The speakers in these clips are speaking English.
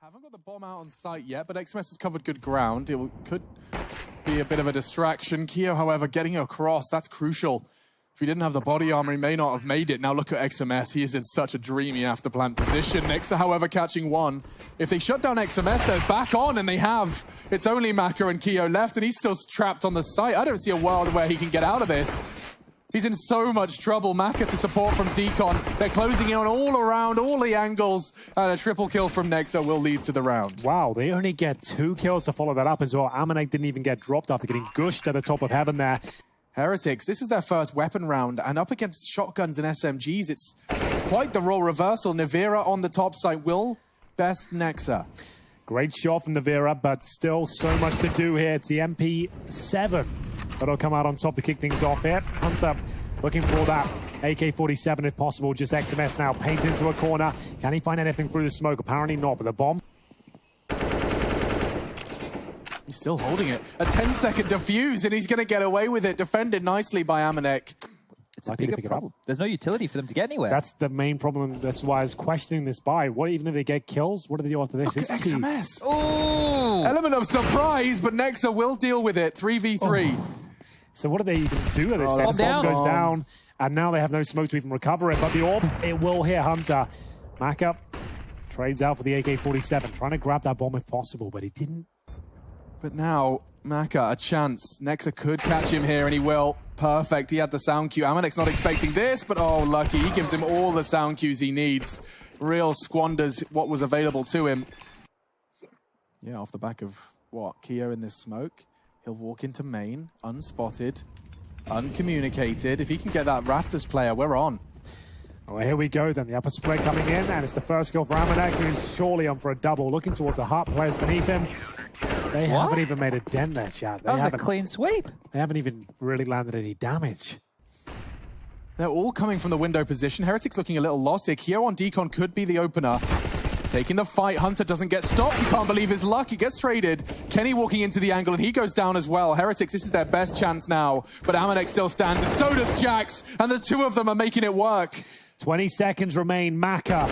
Haven't got the bomb out on site yet, but XMS has covered good ground. It could be a bit of a distraction. Keo, however, getting across, that's crucial. If he didn't have the body armor, he may not have made it. Now look at XMS. He is in such a dreamy after-plant position. Nexa, however, catching one. If they shut down XMS, they're back on, and they have. It's only Maka and Keo left, and he's still trapped on the site. I don't see a world where he can get out of this. He's in so much trouble. Maka to support from Decon. They're closing in on all around, all the angles. And a triple kill from Nexa will lead to the round. Wow, they only get 2 kills to follow that up as well. Amanek didn't even get dropped after getting gushed at the top of heaven there. Heretics, this is their first weapon round, and up against shotguns and SMGs, it's quite the role reversal. Nivira on the top side will best Nexa. Great shot from Nivira, but still so much to do here. It's the MP7 that'll come out on top to kick things off here. Hunter looking for that AK-47 if possible. Just XMS now paints into a corner. Can he find anything through the smoke? Apparently not, but the bomb. He's still holding it. A 10-second defuse, and he's going to get away with it. Defended nicely by Amanek. It's a bigger problem. There's no utility for them to get anywhere. That's the main problem. That's why I was questioning this buy. What, even if they get kills, what do they do after this? Look at XMS. Ooh. Element of surprise, but Nexa will deal with it. 3v3. Oh. So what do they even do at this? Bomb Bomb goes down, and now they have no smoke to even recover it. But the orb, it will hit Hunter. Maka trades out for the AK-47, trying to grab that bomb if possible, but he didn't. But now, Maka, a chance. Nexa could catch him here, and he will. Perfect. He had the sound cue. Amanek's not expecting this, but oh, lucky. He gives him all the sound cues he needs. Real squanders what was available to him. Yeah, off the back of what? Keo in this smoke. He'll walk into main, unspotted, uncommunicated. If he can get that Rafters player, we're on. Well, here we go then. The upper split coming in, and it's the first kill for Amanek, who's surely on for a double. Looking towards the Heart players beneath him. They haven't even made a dent there, chat. That was a clean sweep. They haven't even really landed any damage. They're all coming from the window position. Heretics looking a little lost here. Keo on Decon could be the opener. Taking the fight. Hunter doesn't get stopped. He can't believe his luck. He gets traded. Kenny walking into the angle, and he goes down as well. Heretics, this is their best chance now. But Amanek still stands, and so does Jax. And the two of them are making it work. 20 seconds remain. Maka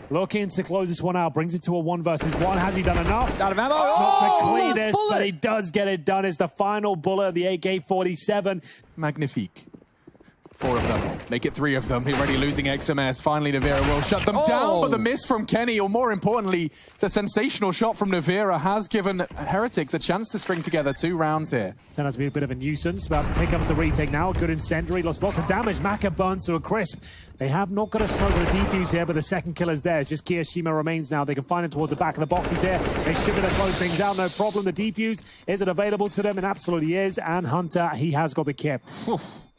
looking to close this one out. Brings it to a 1 versus 1. Has he done enough? Out of ammo. Not the cleanest, but he does get it done. It's the final bullet of the AK-47. Magnifique. 4 of them. Make it 3 of them. He's already losing XMS. Finally, Nivira will shut them down, but the miss from Kenny, or more importantly, the sensational shot from Nivira has given Heretics a chance to string together 2 rounds here. Turned out to be a bit of a nuisance, but here comes the retake now. Good incendiary, lost lots of damage. Maka burns to a crisp. They have not got a smoke or a defuse here, but the second kill is there. It's just Kiyashima remains now. They can find him towards the back of the boxes here. They should be able to close things out, no problem. The defuse, is it available to them? It absolutely is. And Hunter, he has got the kit.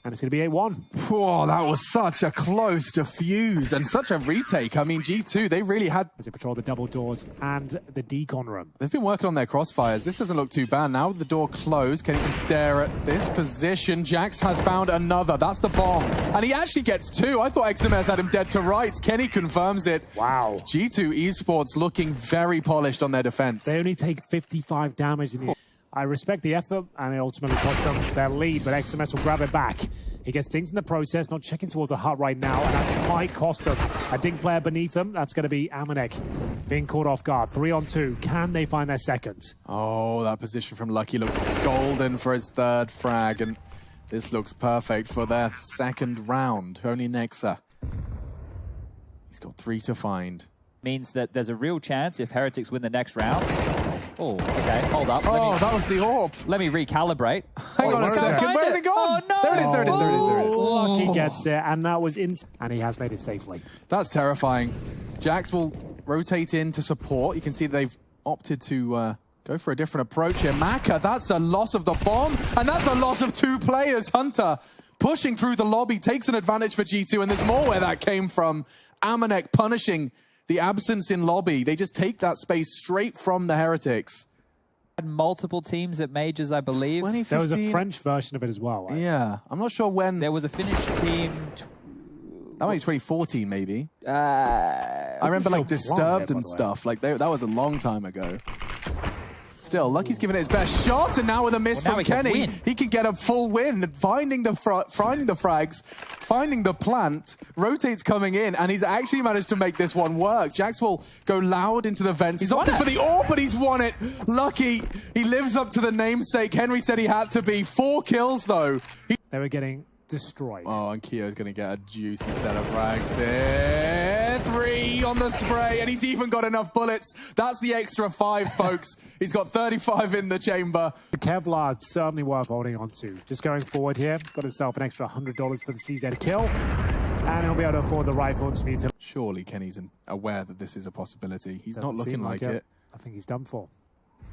And it's going to be 8-1. Oh, that was such a close defuse and such a retake. I mean, G2, they really had... As they patrol the double doors and the decon room. They've been working on their crossfires. This doesn't look too bad. Now with the door closed, Kenny can stare at this position. Jax has found another. That's the bomb. And he actually gets 2. I thought XMS had him dead to rights. Kenny confirms it. Wow. G2 Esports looking very polished on their defense. They only take 55 damage in the... I respect the effort, and it ultimately costs them their lead, but XMS will grab it back. He gets things in the process, not checking towards the hut right now, and that might cost them. A dink player beneath them, that's going to be Amanek being caught off guard. 3 on 2. Can they find their second? Oh, that position from Lucky looks golden for his 3rd frag, and this looks perfect for their 2nd round. Only Nexa. He's got 3 to find. Means that there's a real chance if Heretics win the next round. Oh, okay, hold up. Oh, that was the orb. Let me recalibrate. Hang on a second, where's it gone? Oh, no. There it is, there it is, there it is, there it is. Lucky gets it, and that was in, and he has made it safely. That's terrifying. Jax will rotate in to support. You can see they've opted to go for a different approach here. Maka, that's a loss of the bomb, and that's a loss of 2 players. Hunter pushing through the lobby, takes an advantage for G2, and there's more where that came from. Amanek punishing the absence in lobby. They just take that space straight from the Heretics. Multiple teams at majors, I believe. There was a French version of it as well. Right? Yeah, I'm not sure when. There was a Finnish team. That might be 2014, maybe. I remember like Disturbed and stuff. Like that was a long time ago. Still, Lucky's giving it his best shot, and now with a miss from Kenny, he can get a full win, finding the frags. finding the plant, rotates coming in, and he's actually managed to make this one work. Jax will go loud into the vents. He's opted for the AWP, but he's won it. Lucky, he lives up to the namesake. Henry said he had to be. 4 kills, though. They were getting destroyed. Oh, and Keo's going to get a juicy set of frags here. 3 on the spray, and he's even got enough bullets. That's the extra 5, folks. He's got 35 in the chamber. The Kevlar certainly worth holding on to. Just going forward here, got himself an extra $100 for the CZ kill, and he'll be able to afford the rifle and speed. Surely Kenny's aware that this is a possibility. He's not looking seem like it. I think he's done for.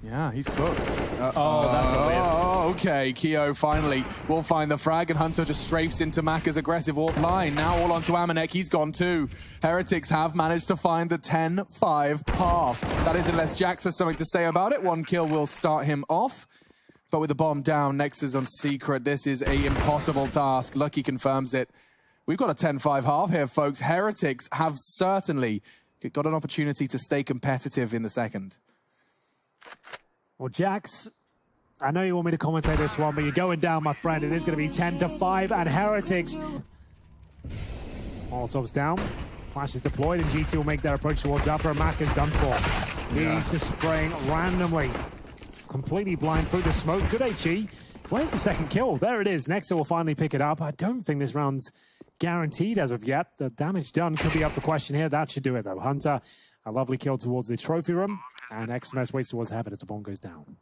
Yeah, he's cooked. That's a weird. Oh, okay. Keo finally will find the frag, and Hunter just strafes into Maka's aggressive AWP line. Now all onto Amanek. He's gone too. Heretics have managed to find the 10-5 half. That is, unless Jax has something to say about it. 1 kill will start him off. But with the bomb down, Nexus on Secret. This is an impossible task. Lucky confirms it. We've got a 10-5 half here, folks. Heretics have certainly got an opportunity to stay competitive in the second. Well, Jax, I know you want me to commentate this one, but you're going down, my friend. It is going to be 10-5, and Heretics. Molotov's down. Flash is deployed, and GT will make their approach towards upper. Mac is done for. He's just spraying randomly. Completely blind through the smoke. Good HE. Where's the second kill? There it is. Nexa will finally pick it up. I don't think this round's guaranteed as of yet. The damage done could be up the question here. That should do it, though. Hunter, a lovely kill towards the trophy room. And XMS waits towards heaven as the bomb goes down.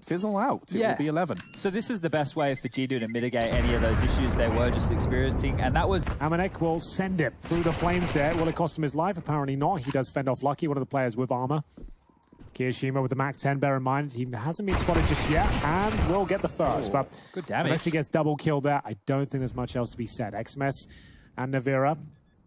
Fizzle out. It will be 11. So this is the best way for G2 to mitigate any of those issues they were just experiencing. And that was... Amanek will send it through the flames there. Will it cost him his life? Apparently not. He does fend off Lucky, one of the players with armor. Kirishima with the Mac 10, bear in mind, he hasn't been spotted just yet, and will get the first. But good damage. Unless he gets double killed there, I don't think there's much else to be said. XMS and Navira,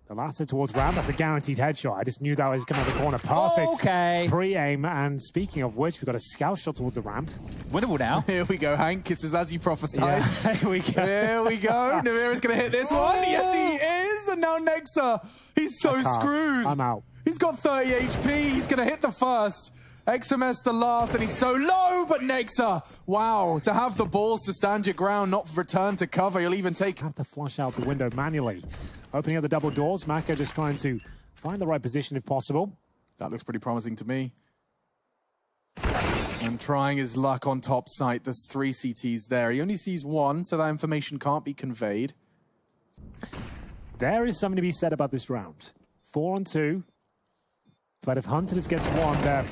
the latter towards Ram. That's a guaranteed headshot. I just knew that was coming out of the corner. Perfect pre-aim. And speaking of which, we've got a scout shot towards the ramp. Winnable now. Here we go, Hank. This is as you prophesied. Yeah, here we go. Here we go. Navira's going to hit this one. Yes, he is. And now Nexa. He's so screwed. I'm out. He's got 30 HP. He's going to hit the first. XMS the last, and he's so low, but Nexa, wow, to have the balls to stand your ground, not return to cover, you'll even take... Have to flush out the window manually. Opening up the double doors, Maka just trying to find the right position if possible. That looks pretty promising to me. And trying his luck on top site, there's 3 CTs there. He only sees 1, so that information can't be conveyed. There is something to be said about this round. 4 on 2, but if Hunter just gets 1 there...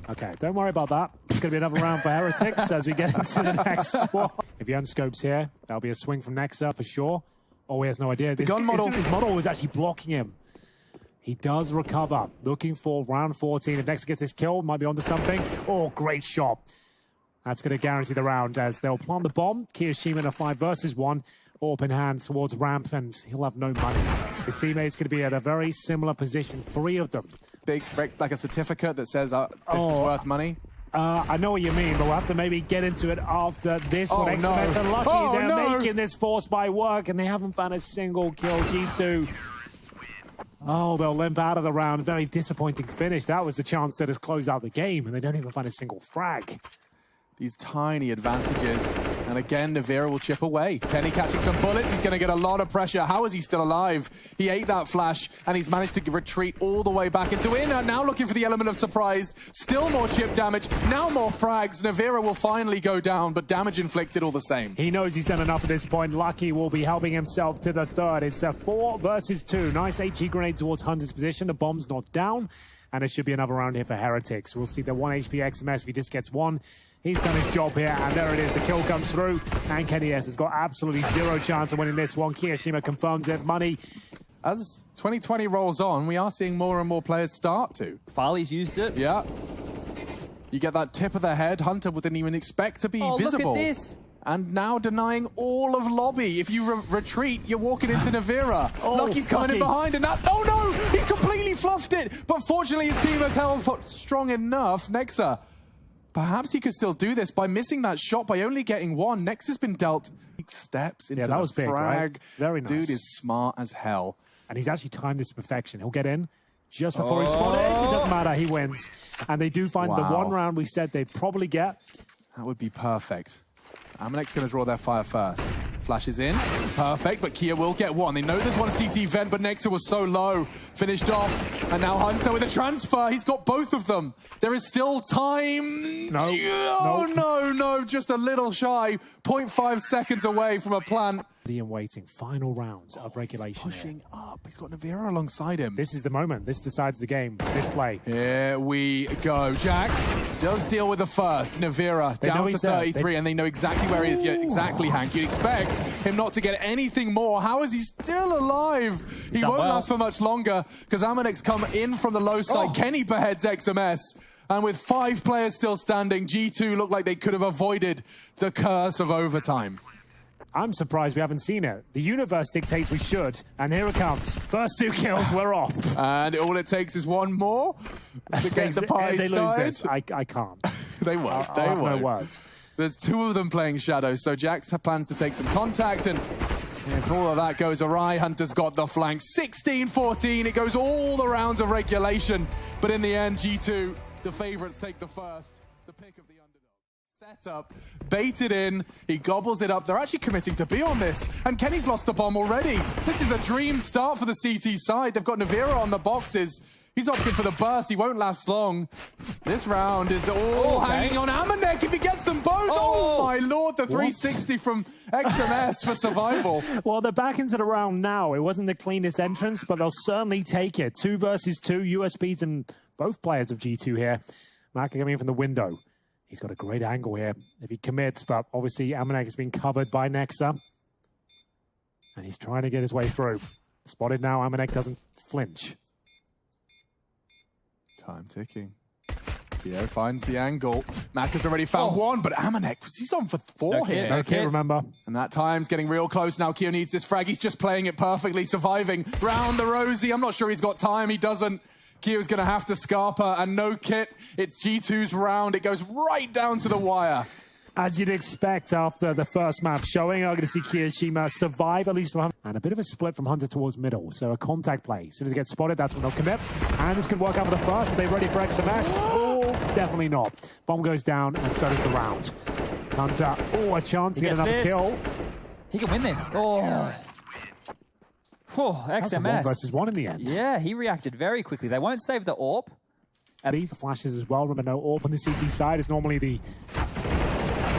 Okay, don't worry about that. It's going to be another round for Heretics as we get into the next one. If he unscopes here, that'll be a swing from Nexa for sure. Oh, he has no idea. The gun model. His model was actually blocking him. He does recover. Looking for round 14. If Nexa gets his kill, might be onto something. Oh, great shot. That's going to guarantee the round as they'll plant the bomb. Kirishima in a 5 versus 1. Open hand towards ramp, and he'll have no money. His teammate's going to be at a very similar position, 3 of them. Big, like a certificate that says this is worth money? I know what you mean, but we'll have to maybe get into it after this one. XMS are lucky they're making this force by work, and they haven't found a single kill. G2. Oh, they'll limp out of the round. Very disappointing finish. That was the chance to just close out the game, and they don't even find a single frag. These tiny advantages. And again, Navira will chip away. Kenny catching some bullets. He's going to get a lot of pressure. How is he still alive? He ate that flash, and he's managed to retreat all the way back into Inner. Now looking for the element of surprise. Still more chip damage. Now more frags. Navira will finally go down, but damage inflicted all the same. He knows he's done enough at this point. Lucky will be helping himself to the 3rd. It's a 4 versus 2. Nice HE grenade towards Hunter's position. The bomb's not down. And it should be another round here for Heretics. We'll see the 1 HP XMS if he just gets 1. He's done his job here, and there it is. The kill comes through, and Kenny S has got absolutely 0 chance of winning this one. Kirishima confirms it. Money. As 2020 rolls on, we are seeing more and more players start to. Farley's used it. Yeah. You get that tip of the head. Hunter didn't even expect to be visible. Look at this. And now denying all of lobby. If you retreat, you're walking into Navira. Lucky's coming in behind, and that... Oh, no! He's completely fluffed it! But fortunately, his team has held strong enough. Nexa, perhaps he could still do this by missing that shot, by only getting 1. Nexa's been dealt steps into that was the big, frag. right? Very nice. Dude is smart as hell. And he's actually timed this to perfection. He'll get in just before he's spotted. It doesn't matter. He wins. And they do find the 1 round we said they'd probably get. That would be perfect. Amanek's going to draw their fire first. Flashes in. Perfect, but Kia will get one. They know there's one CT vent, but Nexa was so low. Finished off, and now Hunter with a transfer. He's got both of them. There is still time. No. Oh, no, just a little shy. 0.5 seconds away from a plant. Ian waiting. Final round of regulation. He's pushing up. He's got Navira alongside him. This is the moment. This decides the game. This play. Here we go. Jax does deal with the first. Navira down to 33, and they know exactly where he is. Yeah, exactly, Hank. You'd expect him not to get anything more. How is he still alive? He won't last for much longer because Amanex come in from the low side. Kenny beheads XMS. And with 5 players still standing, G2 look like they could have avoided the curse of overtime. I'm surprised we haven't seen it. The universe dictates we should, and here it comes. First 2 kills, we're off. And all it takes is one more to get the party they started. lose this. I can't. They won't. I have no words. There's 2 of them playing Shadow, so Jax plans to take some contact, and if all of that goes awry, Hunter's got the flank. 16-14, it goes all the rounds of regulation, but in the end, G2, the favorites, take the first. The pick of the underdog. Set up, baited in, he gobbles it up. They're actually committing to be on this, and Kenny's lost the bomb already. This is a dream start for the CT side. They've got Navira on the boxes. He's opting for the burst. He won't last long. This round is all hanging on Amanek if he gets them both. Oh my lord, the 360 from XMS for survival. Well, they're back into the round now. It wasn't the cleanest entrance, but they'll certainly take it. 2 versus 2, USBs and both players of G2 here. Maka coming in from the window. He's got a great angle here if he commits, but obviously Amanek has been covered by Nexa. And he's trying to get his way through. Spotted now, Amanek doesn't flinch. Time ticking. Theo finds the angle. Maka's already found one, but Amanek, he's on for 4 here. Okay, remember. And that time's getting real close now. Keo needs this frag. He's just playing it perfectly, surviving round the Rosie. I'm not sure he's got time. He doesn't. Keo's going to have to Scarpa, and no kit. It's G2's round. It goes right down to the wire. As you'd expect after the first map showing, I'm going to see Kiyoshima survive, at least for Hunter. And a bit of a split from Hunter towards middle, so a contact play. As soon as he gets spotted, that's when they'll commit. And this could work out for the first. Are they ready for XMS? Oh, definitely not. Bomb goes down, and so does the round. Hunter, a chance to get another kill. He can win this. XMS. That's a 1 versus 1 in the end. Yeah, he reacted very quickly. They won't save the AWP. The flashes as well. Remember, no AWP on the CT side is normally the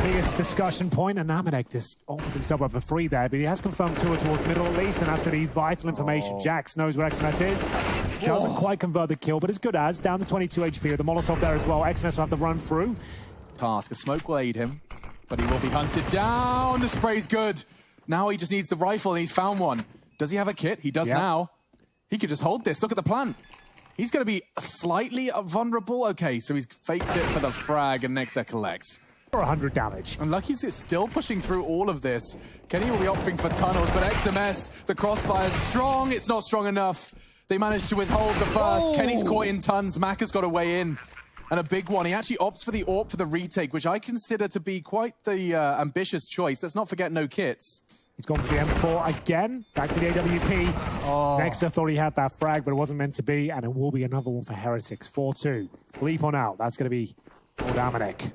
biggest discussion point, and Amanek just offers himself up for free there, but he has confirmed 2 towards middle at least, and that's going to be vital information. Jax knows where XMS is. Doesn't quite convert the kill, but it's good as. Down to 22 HP with the Molotov there as well. XMS will have to run through. Task, a smoke will aid him, but he will be hunted down. The spray's good. Now he just needs the rifle, and he's found one. Does he have a kit? He does now. He could just hold this. Look at the plant. He's going to be slightly vulnerable. Okay, so he's faked it for the frag, and Nexa collects. For 100 damage. And Lucky's still pushing through all of this. Kenny will be opting for tunnels, but XMS, the crossfire's strong. It's not strong enough. They managed to withhold the burst. Kenny's caught in tons. Maka's got a way in. And a big one. He actually opts for the AWP for the retake, which I consider to be quite the ambitious choice. Let's not forget no kits. He's gone for the M4 again. Back to the AWP. Nexa thought he had that frag, but it wasn't meant to be. And it will be another one for Heretics. 4-2. Leap on out. That's going to be old Amanek.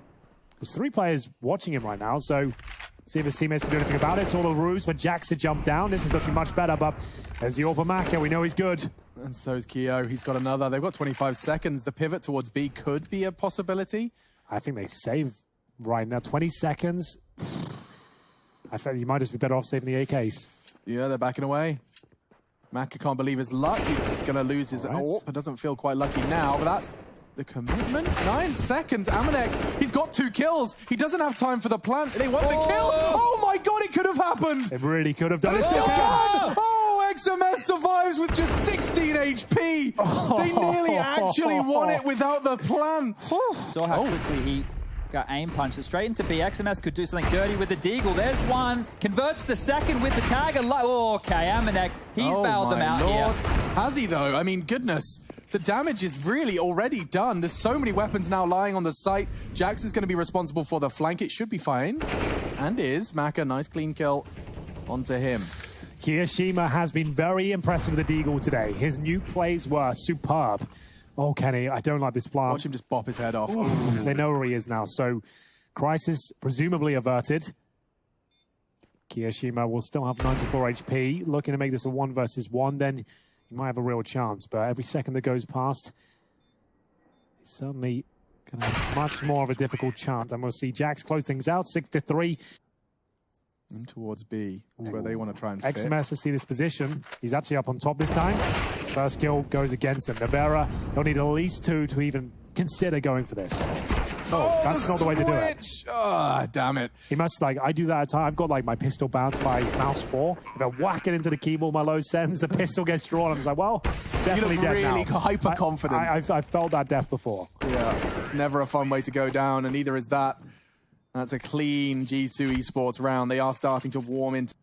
There's 3 players watching him right now, so see if his teammates can do anything about it. It's all a ruse for Jax to jump down. This is looking much better, but there's the AWP Maka. We know he's good. And so is Keo. He's got another. They've got 25 seconds. The pivot towards B could be a possibility. I think they save right now. 20 seconds. I felt you might just be better off saving the AKs. Yeah, they're backing away. Maka can't believe his luck. He's going to lose his AWP. It doesn't feel quite lucky now, but that's the commitment. 9 seconds. Amanek, he's got 2 kills. He doesn't have time for the plant. They want the kill. Oh my God, it could have happened. It really could have done. But it still can. XMS survives with just 16 HP. They nearly actually won it without the plant. Saw how quickly he got aim punched it straight into B. XMS could do something dirty with the deagle. There's one. Converts the second with the tag. Okay, Amanek, he's bailed them out here. Has he though? I mean, goodness. The damage is really already done. There's so many weapons now lying on the site. Jax is going to be responsible for the flank. It should be fine. And is. Maka, nice clean kill onto him. Kiyoshima has been very impressive with the deagle today. His new plays were superb. Oh, Kenny, I don't like this plant. Watch him just bop his head off. They know where he is now. So, crisis presumably averted. Kiyoshima will still have 94 HP. Looking to make this a 1 versus 1, then you might have a real chance. But every second that goes past, it's certainly going to have much more of a difficult chance. And we'll see Jax close things out, 6-3. And towards B. That's where they want to try and fit. XMS to see this position. He's actually up on top this time. First kill goes against him. Navera, he'll need at least 2 to even consider going for this. Oh, that's not the way to do it. Oh, damn it. He must, like, I do that at times. I've got, like, my pistol bounce by mouse 4. If I whack it into the keyboard, my low sends, the pistol gets drawn. I'm just like, well, definitely you look dead really now. hyper-confident. I've felt that death before. Yeah, it's never a fun way to go down, and neither is that. That's a clean G2 esports round. They are starting to warm into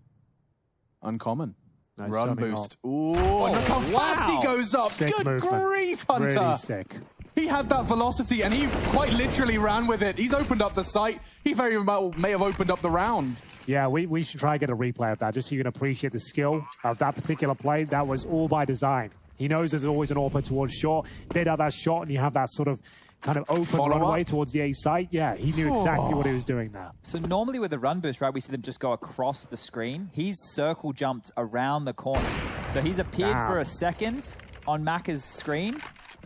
uncommon. No, run boost. Not. Ooh, look how fast he goes up. Sick Good movement. grief, Hunter. Really sick. He had that velocity, and he quite literally ran with it. He's opened up the site. He very well may have opened up the round. Yeah, we should try and get a replay of that, just so you can appreciate the skill of that particular play. That was all by design. He knows there's always an AWP towards short. Did out that shot, and you have that sort of kind of open runway towards the A site. Yeah, he knew exactly what he was doing there. So normally with the run boost, right, we see them just go across the screen. He's circle jumped around the corner. So he's appeared for a second on Macca's screen,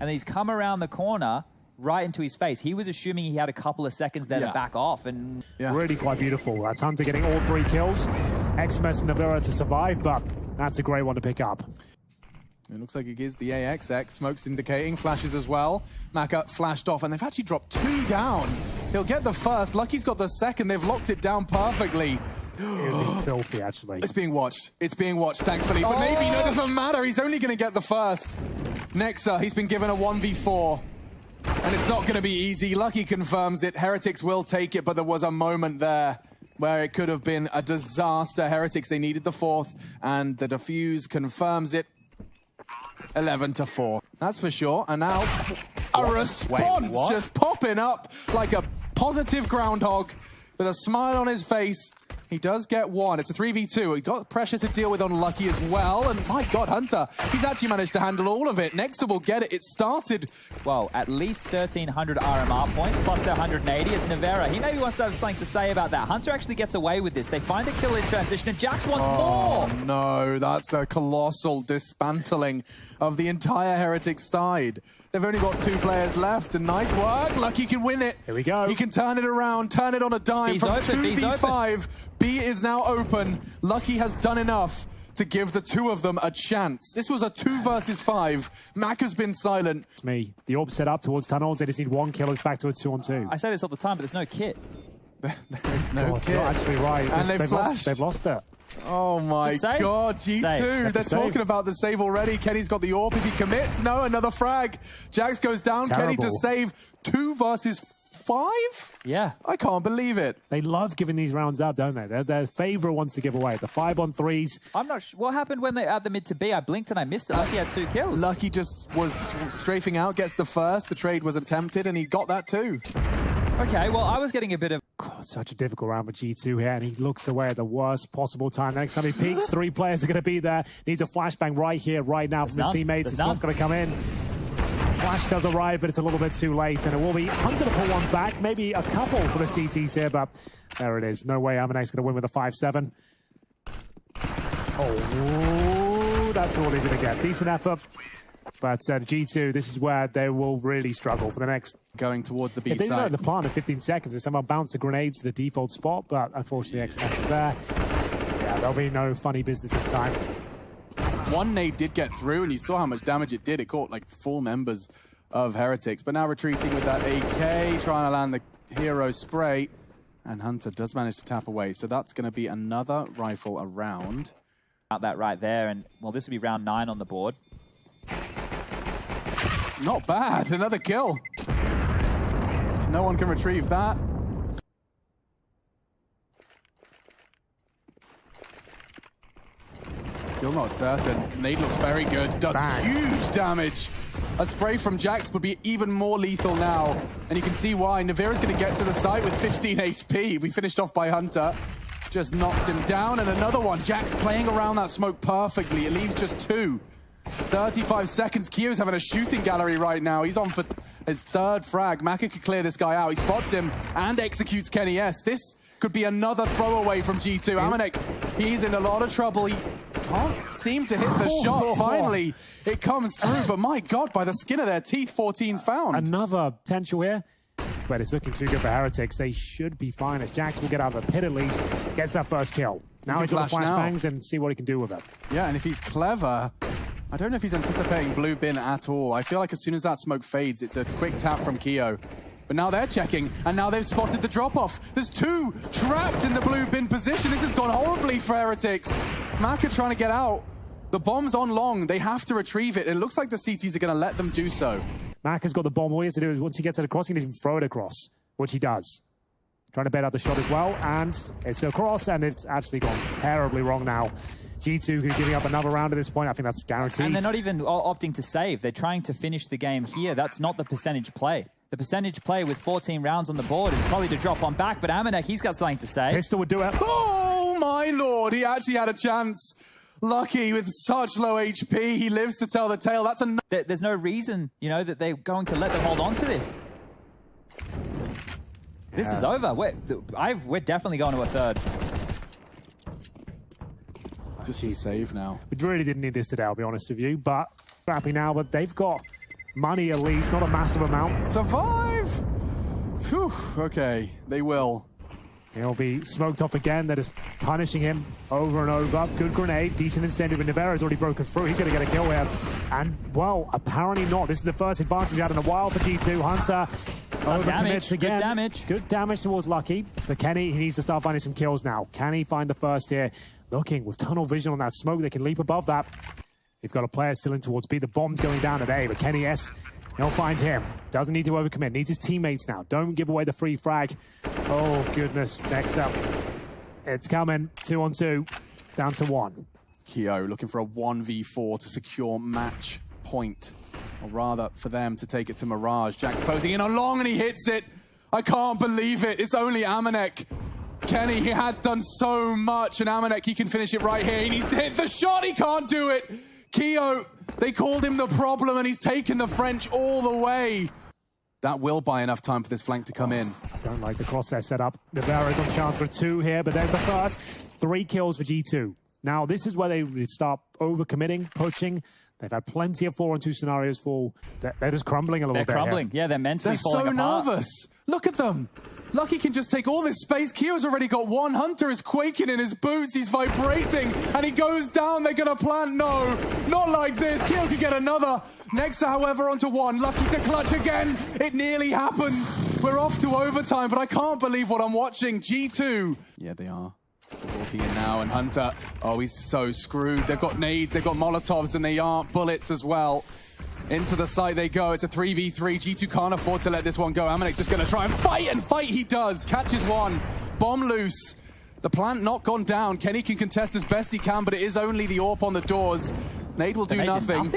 and he's come around the corner right into his face. He was assuming he had a couple of seconds there to back off. And really quite beautiful. That's Hunter getting all 3 kills. XMS and Navera to survive, but that's a great one to pick up. It looks like it gives the AXX. Smoke's indicating, flashes as well. Macca flashed off, and they've actually dropped 2 down. He'll get the first. Lucky's got the second. They've locked it down perfectly. It's filthy, actually. It's being watched. It's being watched, thankfully. But maybe, no, it doesn't matter. He's only going to get the first. Nexa, he's been given a 1v4. And it's not going to be easy. Lucky confirms it. Heretics will take it, but there was a moment there where it could have been a disaster. Heretics, they needed the 4th, and the defuse confirms it. 11-4. That's for sure. And now a response just popping up like a positive groundhog with a smile on his face. He does get 1. It's a 3v2. He got pressure to deal with on Lucky as well. And my God, Hunter, he's actually managed to handle all of it. Nexa will get it. It started. Well, at least 1,300 RMR points, plus their 180 is Navera. He maybe wants to have something to say about that. Hunter actually gets away with this. They find a kill in transition, and Jax wants more. Oh, no. That's a colossal dismantling of the entire Heretics side. They've only got 2 players left, and nice work. Lucky can win it. Here we go. He can turn it around, turn it on a dime from 2v5. B is now open. Lucky has done enough to give the 2 of them a chance. This was a 2 versus 5. Mac has been silent. It's me. The AWP set up towards tunnels. They just need 1 kill. It's back to a 2-on-2. I say this all the time, but there's no kit. There is no kit. You're actually right. And they've flashed. They've lost it. Oh my God, G2. They're talking about the save already. Kenny's got the AWP. If he commits, no, another frag. Jax goes down. Terrible. Kenny to save 2 versus 5? Yeah. I can't believe it. They love giving these rounds up, don't they? They're their favorite ones to give away. The 5-on-3s. I'm not sure. What happened when they at the mid to B? I blinked and I missed it. Lucky had 2 kills. Lucky just was strafing out, gets the first. The trade was attempted, and he got that too. Okay, well, I was getting a bit of... God, such a difficult round for G2 here, and he looks away at the worst possible time. The next time he peeks, 3 players are going to be there. Needs a flashbang right here, right now from his teammates. It's not going to come in. Flash does arrive, but it's a little bit too late, and it will be Hunter to pull 1 back. Maybe a couple for the CTs here, but there it is. No way Amanex going to win with a 5-7. Oh, that's all he's going to get. Decent effort. But G2, this is where they will really struggle for the next... Going towards the B side. They know the plan in 15 seconds. They somehow bounce a grenade to the default spot, but unfortunately XMS is there. Yeah, there'll be no funny business this time. 1 nade did get through, and you saw how much damage it did. It caught like 4 members of Heretics, but now retreating with that AK, trying to land the hero spray, and Hunter does manage to tap away. So that's going to be another rifle around. That right there, and well, this will be round 9 on the board. Not bad, another kill. No one can retrieve that. Still not certain. Nade looks very good. Does huge damage. A spray from Jax would be even more lethal now. And you can see why. Navera's going to get to the site with 15 HP. We finished off by Hunter. Just knocks him down. And another one. Jax playing around that smoke perfectly. It leaves just 2. 35 seconds. Kyo's having a shooting gallery right now. He's on for his 3rd frag. Macca could clear this guy out. He spots him and executes Kenny S. This could be another throwaway from G2. Amanek, he's in a lot of trouble. He can't seem to hit the shot. Finally, it comes through, but my God, by the skin of their teeth, 14's found. Another potential here. But it's looking too good for Heretics. They should be fine as Jax will get out of the pit at least. Gets that first kill. Now he's got the flashbangs and see what he can do with it. Yeah, and if he's clever, I don't know if he's anticipating blue bin at all. I feel like as soon as that smoke fades, it's a quick tap from Keo. But now they're checking, and now they've spotted the drop-off. There's two trapped in the blue bin position. This has gone horribly for Heretics. Maka trying to get out. The bomb's on long. They have to retrieve it. It looks like the CTs are going to let them do so. Maka's got the bomb. All he has to do is once he gets it across, he doesn't even throw it across, which he does. Trying to bait out the shot as well, and it's across, and it's actually gone terribly wrong now. G2 could be giving up another round at this point. I think that's guaranteed. And they're not even opting to save. They're trying to finish the game here. That's not the percentage play. The percentage play with 14 rounds on the board is probably to drop one back, but Amanek, he's got something to say. Pistol would do it. Oh, my Lord. He actually had a chance. Lucky with such low HP. He lives to tell the tale. That's a... There's no reason, you know, that they're going to let them hold on to this. This is over. We're definitely going to a third. Just to save now. We really didn't need this today, I'll be honest with you, but happy now, but they've got money at least, not a massive amount. Survive! Phew, okay, they will. He'll be smoked off again. They're just punishing him over and over. Good grenade, decent incentive, and Nivera's already broken through. He's going to get a kill here. And, well, apparently not. This is the first advantage we've had in a while for G2. Hunter overcommits again. Good damage. Good damage towards Lucky. For Kenny, he needs to start finding some kills now. Can he find the first here? Looking with tunnel vision on that smoke. They can leap above that. They've got a player still in towards B. The bomb's going down at A, but Kenny S, he'll find him. Doesn't need to overcommit. Needs his teammates now. Don't give away the free frag. Oh, goodness. Next up. It's coming. 2-on-2. Down to 1. Keo looking for a 1v4 to secure match point. Or rather, for them to take it to Mirage. Jack's closing in on long and he hits it. I can't believe it. It's only Amanek. Kenny, he had done so much, and Amanek, he can finish it right here. He needs to hit the shot. He can't do it. Keo, they called him the problem, and he's taken the French all the way. That will buy enough time for this flank to come in. I don't like the crosshair setup. Nivera's on chance for 2 here, but there's the first. 3 kills for G2. Now, this is where they start overcommitting, pushing. They've had plenty of 4-on-2 scenarios fall. They're just crumbling a little bit. They're crumbling. Here. Yeah, they're mentally falling apart. They're so nervous. Look at them. Lucky can just take all this space. Keo's already got one. Hunter is quaking in his boots. He's vibrating, and he goes down. They're going to plant. No, not like this. Keo could get another. Nexa, however, onto 1. Lucky to clutch again. It nearly happens. We're off to overtime, but I can't believe what I'm watching. G2. Yeah, they are. Walking in now, and Hunter, oh, he's so screwed. They've got nades, they've got Molotovs, and they aren't bullets as well. Into the site they go. It's a 3v3. G2 can't afford to let this one go. Amanek's just going to try and fight he does. Catches one. Bomb loose. The plant not gone down. Kenny can contest as best he can, but it is only the AWP on the doors. Nade will do nothing.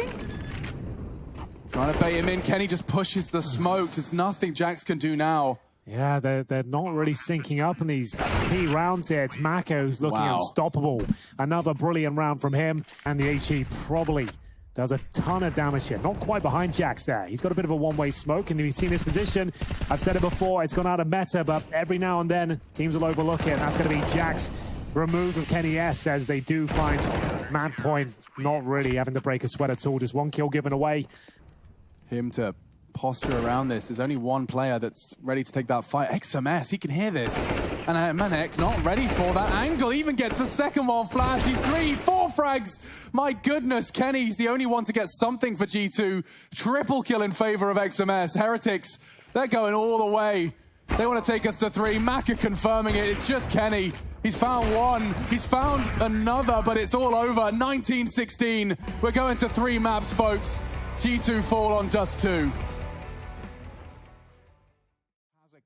Trying to bait him in. Kenny just pushes the smoke. There's nothing Jax can do now. Yeah, they're not really syncing up in these key rounds here. It's Mako who's looking unstoppable. Another brilliant round from him, and the HE probably does a ton of damage here. Not quite behind Jax there. He's got a bit of a one-way smoke, and we've seen this position. I've said it before, it's gone out of meta, but every now and then, teams will overlook it, and that's going to be Jax removed with Kenny S as they do find Mad Point not really having to break a sweat at all. Just 1 kill given away. Him to posture around this. There's only one player that's ready to take that fight. XMS, he can hear this. And Manek not ready for that angle. Even gets a second wall flash. He's 3-4 frags. My goodness, Kenny's the only one to get something for G2. Triple kill in favor of XMS. Heretics, they're going all the way. They want to take us to 3. Maka confirming it. It's just Kenny. He's found 1. He's found another, but it's all over. 19-16. We're going to 3 maps, folks. G2 fall on Dust 2.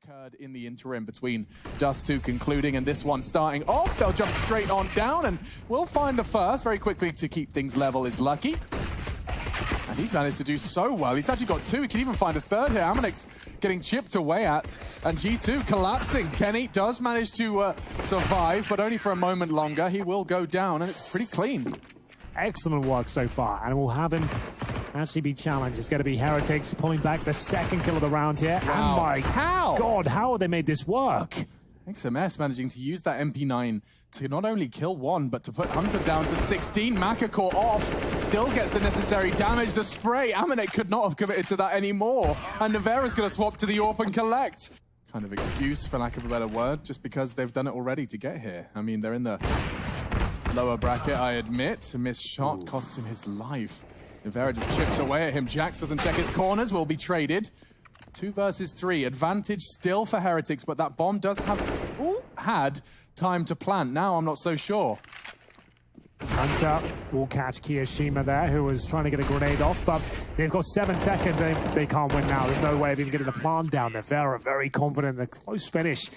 Occurred in the interim between Dust 2 concluding and this one starting off. They'll jump straight on down, and we'll find the first very quickly to keep things level is Lucky. And he's managed to do so well. He's actually got 2. He can even find a third here. Amanek's getting chipped away at, and G2 collapsing. Kenny does manage to survive, but only for a moment longer. He will go down, and it's pretty clean. Excellent work so far, and we'll have him actually be challenged. It's going to be Heretics pulling back the second kill of the round here. Wow. And my God, how have they made this work? XMS managing to use that MP9 to not only kill one, but to put Hunter down to 16. Maka caught off, still gets the necessary damage. The spray, Amanek could not have committed to that anymore. And Nevera's going to swap to the AWP and collect. Kind of excuse, for lack of a better word, just because they've done it already to get here. I mean, they're in the lower bracket, I admit. A missed shot costs him his life. Nevera just chips away at him. Jax doesn't check his corners, will be traded. 2 versus 3. Advantage still for Heretics, but that bomb does have had time to plant. Now I'm not so sure. Hunter will catch Kiyoshima there, who was trying to get a grenade off, but they've got 7 seconds and they can't win now. There's no way of even getting the plant down. Nevera very confident in a close finish.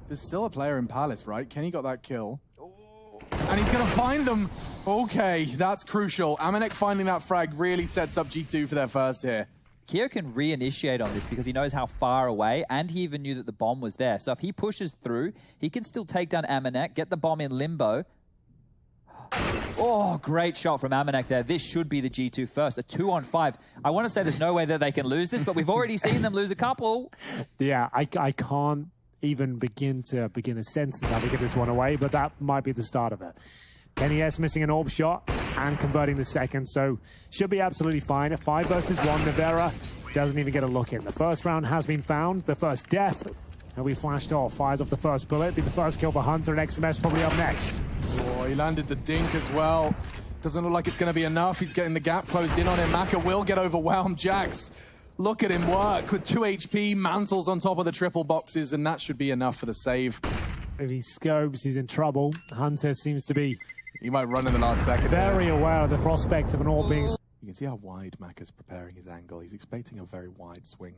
There's still a player in Palace, right? Kenny got that kill. And he's going to find them. Okay, that's crucial. Amanek finding that frag really sets up G2 for their first here. Keo can reinitiate on this because he knows how far away, and he even knew that the bomb was there. So if he pushes through, he can still take down Amanek, get the bomb in limbo. Oh, great shot from Amanek there. This should be the G2 first. A 2-on-5. I want to say there's no way that they can lose this, but we've already seen them lose a couple. Yeah, I can't even begin to sentence how to give this one away, but that might be the start of it. Kenny S missing an AWP shot and converting the second, so should be absolutely fine. A 5 versus 1, Nevera doesn't even get a look in. The first round has been found, the first death, and we flashed off. Fires off the first bullet, be the first kill for Hunter, and XMS probably up next. Oh, he landed the dink as well. Doesn't look like it's going to be enough. He's getting the gap closed in on him. Maka will get overwhelmed. Jax, look at him work with 2 HP, mantles on top of the triple boxes, and that should be enough for the save. If he scopes, he's in trouble. Hunter seems to be... He might run in the last second. Very aware of the prospect of an AWP being... You can see how wide Maka's preparing his angle. He's expecting a very wide swing.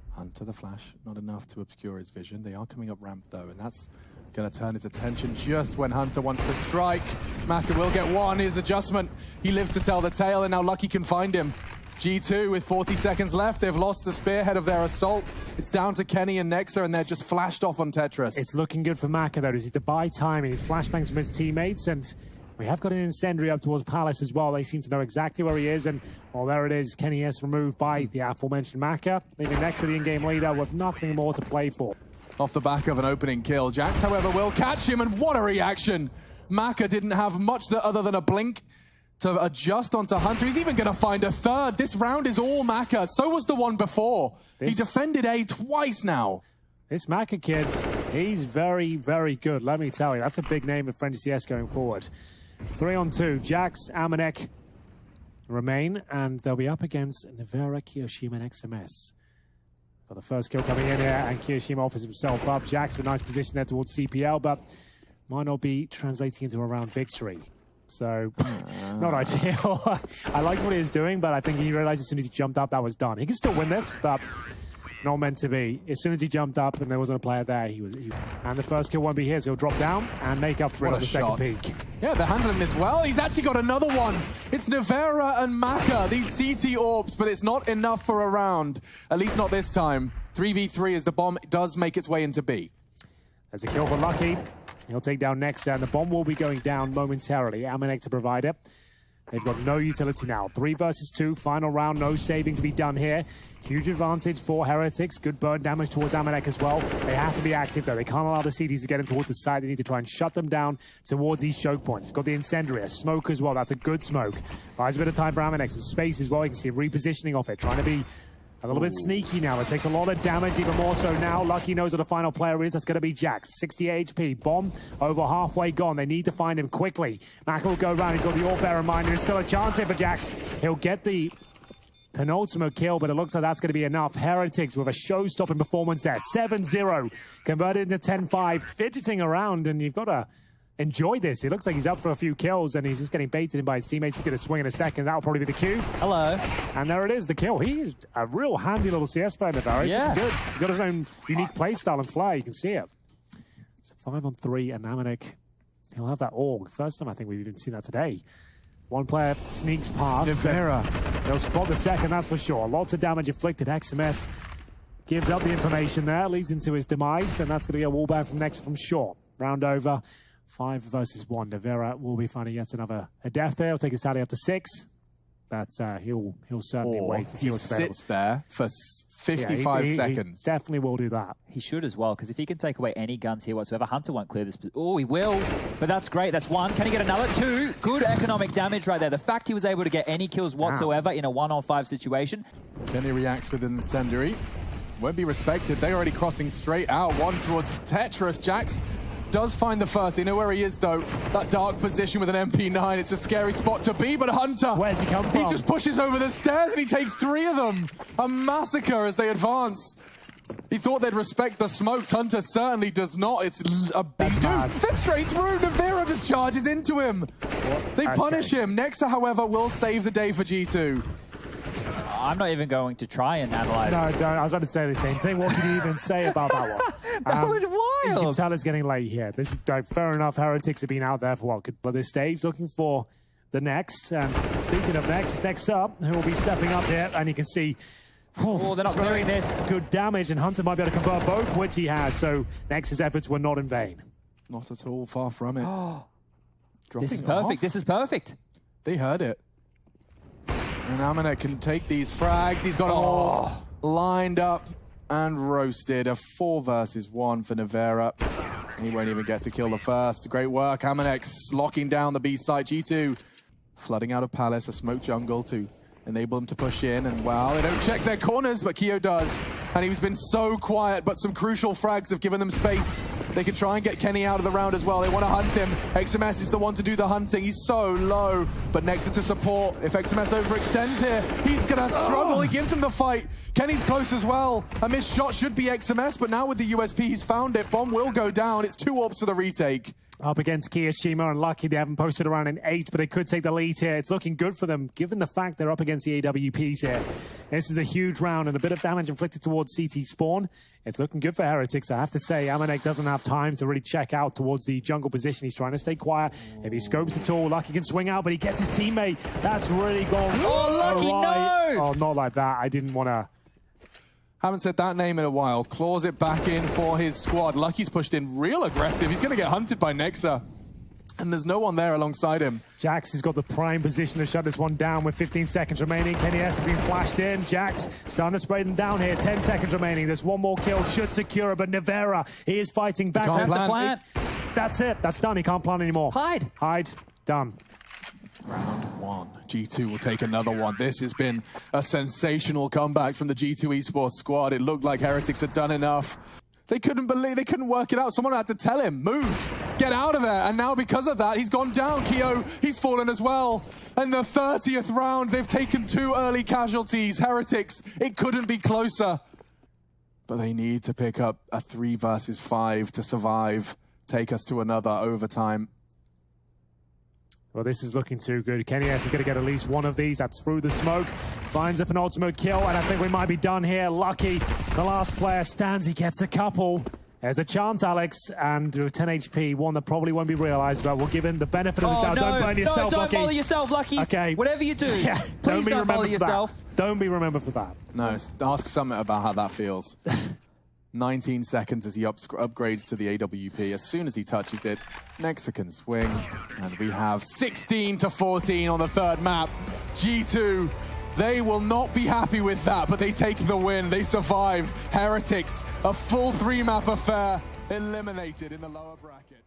Hunter, the flash, not enough to obscure his vision. They are coming up ramp though, and that's going to turn his attention just when Hunter wants to strike. Maka will get one. His adjustment. He lives to tell the tale, and now Lucky can find him. G2 with 40 seconds left. They've lost the spearhead of their assault. It's down to Kenny and Nexa, and they're just flashed off on Tetris. It's looking good for Maka, though. Does he to buy time in his flashbangs from his teammates? And we have got an incendiary up towards Palace as well. They seem to know exactly where he is. And, well, there it is. Kenny S removed by the aforementioned Maka, leaving Nexa the in-game leader with nothing more to play for. Off the back of an opening kill. Jax, however, will catch him, and what a reaction. Maka didn't have much other than a blink to adjust onto Hunter. He's even going to find a third. This round is all Maka. So was the one before. He defended A twice now. This Maka kid, he's very, very good. Let me tell you, that's a big name of French CS going forward. 3-on-2. Jax, Amanek remain, and they'll be up against Nevera, Kiyoshima, and XMS. Got the first kill coming in here, and Kiyoshima offers himself up. Jax with a nice position there towards CPL, but might not be translating into a round victory. So, not ideal. I liked what he was doing, but I think he realized as soon as he jumped up, that was done. He can still win this, but not meant to be. As soon as he jumped up and there wasn't a player there, and the first kill won't be his. He'll drop down and make up for it on the second peak. Yeah, they're handling this well. He's actually got another one. It's Nevera and Maka, these CT orbs, but it's not enough for a round. At least not this time. 3v3 as the bomb does make its way into B. There's a kill for Lucky. He'll take down Nexa, and the bomb will be going down momentarily. Amanek to provide it. They've got no utility now. 3 versus 2, final round, no saving to be done here. Huge advantage for Heretics. Good burn damage towards Amanek as well. They have to be active, though. They can't allow the CDs to get in towards the side. They need to try and shut them down towards these choke points. Got the incendiary, a smoke as well. That's a good smoke. Buys a bit of time for Amanek. Some space as well. You can see him repositioning off it, trying to be a little bit sneaky now. It takes a lot of damage, even more so now. Lucky knows what the final player is. That's going to be Jax. 60 HP. Bomb over halfway gone. They need to find him quickly. Maka will go around. He's got the AWP bear in mind. There's still a chance here for Jax. He'll get the penultimate kill, but it looks like that's going to be enough. Heretics with a show-stopping performance there. 7-0. Converted into 10-5. Fidgeting around, and you've got to enjoy this. It looks like he's up for a few kills, and he's just getting baited in by his teammates. He's going to swing in a second. That'll probably be the cue. Hello. And there it is, the kill. He's a real handy little CS player, Nevera. Yeah. Good. He's got his own unique play style and flair. You can see it. So 5-on-3, and Amanek, he'll have that AUG. First time I think we've even seen that today. One player sneaks past. Nevera. They'll spot the second, that's for sure. Lots of damage inflicted. XMS gives up the information there, leads into his demise, and that's going to be a wallbang from next from short. Round over. 5 versus 1. Nevera will be finding yet another death there. He'll take his tally up to 6. but he'll certainly Or wait to see he what's available. sits there for 55 he seconds. definitely will do that. He should as well, because if he can take away any guns here whatsoever, Hunter won't clear this. Oh, he will, but that's great. That's one. Can he get another? Two. Good economic damage right there. The fact he was able to get any kills whatsoever in a 1-on-5 situation. Kenny reacts with an incendiary. Won't be respected. They're already crossing straight out. One towards Tetris. Jax does find the first. They know where he is, though. That dark position with an MP9. It's a scary spot to be, but Hunter... Where's he come from? He just pushes over the stairs and he takes 3 of them. A massacre as they advance. He thought they'd respect the smokes. Hunter certainly does not. It's a big dude. They're straight through. Navira just charges into him. They punish him. Nexa, however, will save the day for G2. I'm not even going to try and analyze. No, don't. I was about to say the same thing. What can you even say about that one? That was You can wild. tell it's getting late here. This is fair enough. Heretics have been out there for what? But this stage, looking for the next. And speaking of next up, who will be stepping up here, and you can see. Oh, they're not clearing this. Good damage, and Hunter might be able to convert both, which he has. So Nex's efforts were not in vain. Not at all. Far from it. This is perfect. This is perfect. They heard it. And Amanek can take these frags. He's got them all lined up and roasted. A 4 versus 1 for Navera. He won't even get to kill the first. Great work. Amanek locking down the B site. G2 flooding out of Palace, a smoke jungle to enable them to push in. And wow, they don't check their corners, but Keo does. And he's been so quiet, but some crucial frags have given them space. They can try and get Kenny out of the round as well. They want to hunt him. XMS is the one to do the hunting. He's so low, but Nexa to support. If XMS overextends here, he's going to struggle. He gives him the fight. Kenny's close as well. A missed shot should be XMS, but now with the USP, he's found it. Bomb will go down. It's 2 orbs for the retake. Up against Kiyashima, and lucky they haven't posted around in 8, but they could take the lead here. It's looking good for them, given the fact they're up against the AWPs here. This is a huge round, and a bit of damage inflicted towards CT spawn. It's looking good for Heretics. I have to say, Amanek doesn't have time to really check out towards the jungle position. He's trying to stay quiet. If he scopes at all, Lucky can swing out, but he gets his teammate. That's really gone. Oh, Lucky, no! Oh, not like that. I didn't want to... Haven't said that name in a while. Claws it back in for his squad. Lucky's pushed in real aggressive. He's going to get hunted by Nexa. And there's no one there alongside him. Jax has got the prime position to shut this one down with 15 seconds remaining. Kenny S has been flashed in. Jax starting to spray them down here. 10 seconds remaining. There's one more kill. Should secure it, but Navera, he is fighting back. Can't plant. That's it. That's done. He can't plant anymore. Hide. Hide. Done. Round 1. G2 will take another one. This has been a sensational comeback from the G2 esports squad. It looked like Heretics had done enough. They couldn't work it out. Someone had to tell him, move, get out of there. And now because of that, he's gone down. Keo, he's fallen as well. And the 30th round, they've taken 2 early casualties. Heretics, it couldn't be closer. But they need to pick up a 3 versus 5 to survive, take us to another overtime. Well, this is looking too good. Kenny S is going to get at least one of these. That's through the smoke. Finds up an ultimate kill, and I think we might be done here. Lucky, the last player stands. He gets a couple. There's a chance, Alex, and with 10 HP, one that probably won't be realized, but we'll give him the benefit of the doubt. Don't burn yourself, don't Lucky. bother yourself, Lucky. Okay. Whatever you do, please don't bother yourself. Don't be remembered for that. No, ask Summit about how that feels. 19 seconds as he upgrades to the AWP. As soon as he touches it, Nexa can swing. And we have 16 to 14 on the 3rd map. G2, they will not be happy with that, but they take the win. They survive. Heretics, a full 3-map affair, eliminated in the lower bracket.